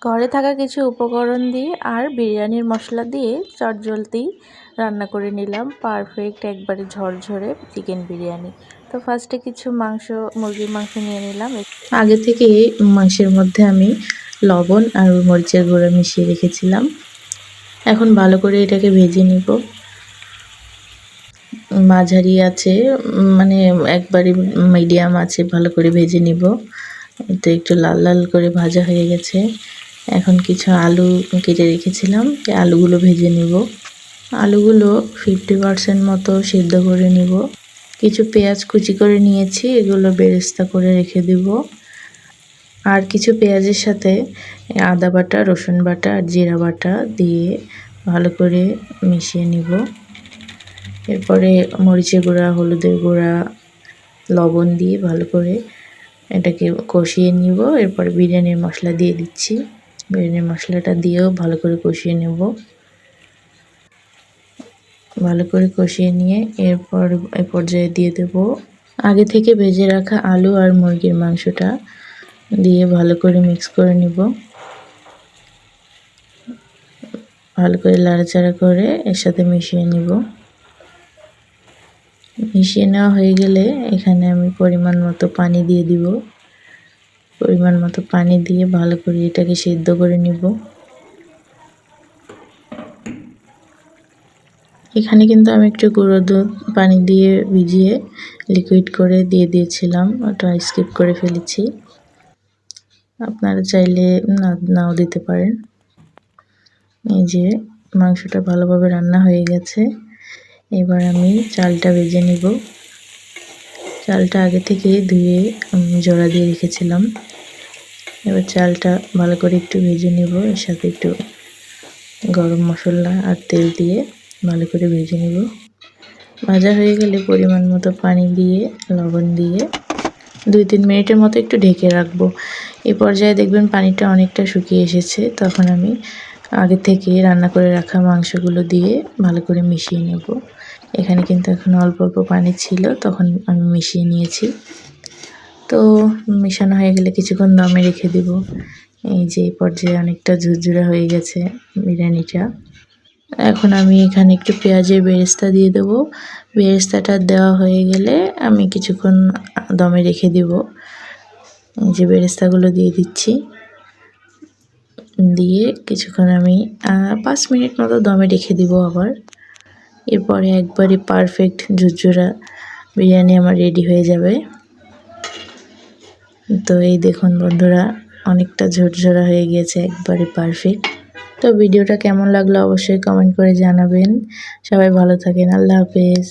ঘরে থাকা কিছু উপকরণ দিয়ে আর বিরিয়ানির মশলা দিয়ে চটজলদি রান্না করে নিলাম পারফেক্ট একবারে ঝরঝরে চিকেন বিরিয়ানি। তো ফার্স্টে কিছু মুরগির মাংস নিয়ে নিলাম। আগে থেকে মাংসের মধ্যে আমি লবণ আর মরিচের গুঁড়ো মিশিয়ে রেখেছিলাম। এখন ভালো করে এটাকে ভেজে নিব। মাঝারি আছে মানে একবারে মিডিয়াম আছে, ভালো করে ভেজে নিব। তো একটু লাল লাল করে ভাজা হয়ে গেছে। এখন কিছু আলু কেটে রেখেছিলাম, এই আলুগুলো ভেজে নিব। আলুগুলো 50% মতো সিদ্ধ করে নিব। কিছু পেঁয়াজ কুচি করে নিয়েছি, এগুলো বেরেস্তা করে রেখে দিব। আর কিছু পেঁয়াজের সাথে আদা বাটা, রসুন বাটা আর জিরা বাটা দিয়ে ভালো করে মিশিয়ে নিব। এরপরে মরিচের গুঁড়া, হলুদের গুঁড়া, লবণ দিয়ে ভালো করে এটাকে কষিয়ে নিব। এরপর বিরিয়ানির মশলা দিয়ে দিচ্ছি। বিরিয়ানির মশলাটা দিয়েও ভালো করে কষিয়ে নেব। ভালো করে কষিয়ে নিয়ে এরপর এই পর্যায়ে দিয়ে দেব আগে থেকে ভেজে রাখা আলু আর মুরগির মাংসটা দিয়ে ভালো করে মিক্স করে নিব। ভালো করে নাড়াচাড়া করে এর সাথে মিশিয়ে নিব। মিশিয়ে নেওয়া হয়ে গেলে এখানে আমি পরিমাণ মতো পানি দিয়ে দিব। পরিমাণ মতো পানি দিয়ে ভালো করে এটাকে সিদ্ধ করে নিব। এখানে কিন্তু আমি একটু গুঁড়ো দুধ পানি দিয়ে ভিজিয়ে লিকুইড করে দিয়ে দিয়েছিলাম, ওটা স্কিপ করে ফেলেছি। আপনারা চাইলে নাও দিতে পারেন। এই যে মাংসটা ভালোভাবে রান্না হয়ে গেছে। এবার আমি চালটা ভেজে নিব। চালটা আগে থেকে ধুয়ে জোড়া দিয়ে রেখেছিলাম। এবার চালটা ভালো করে একটু ভেজে নিব। এর সাথে একটু গরম মশলা আর তেল দিয়ে ভালো করে ভেজে নিব। ভাজা হয়ে গেলে পরিমাণ মতো পানি দিয়ে লবণ দিয়ে 2-3 মিনিটের মতো একটু ঢেকে রাখবো। এই পর্যায়ে দেখবেন পানিটা অনেকটা শুকিয়ে এসেছে। তখন আমি আগে থেকে রান্না করে রাখা মাংসগুলো দিয়ে ভালো করে মিশিয়ে নেব। এখানে কিন্তু এখন অল্প অল্প পানি ছিল, তখন আমি মিশিয়ে নিয়েছি। তো মিশানো হয়ে গেলে কিছুক্ষণ দমে রেখে দেব। এই যে এই পর্যায়ে অনেকটা ঝুরঝুরে হয়ে গেছে বিরিয়ানিটা। এখন আমি এখানে একটু পেঁয়াজের বেরেস্তা দিয়ে দেবো। বেরেস্তাটা দেওয়া হয়ে গেলে আমি কিছুক্ষণ দমে রেখে দেব। এই যে বেরেস্তাগুলো দিয়ে দিচ্ছি। দিয়ে কিছুক্ষণ আমি 5 মিনিট মতো দমে রেখে দিব আবার। এরপরে একবারে পারফেক্ট ঝুরঝুরা বিরিয়ানি আমার রেডি হয়ে যাবে। তো এই দেখুন বন্ধুরা, অনেকটা ঝরঝরা হয়ে গিয়েছে, একবারে পারফেক্ট। তো ভিডিওটা কেমন লাগলো অবশ্যই কমেন্ট করে জানাবেন। সবাই ভালো থাকেন। আল্লাহ হাফেজ।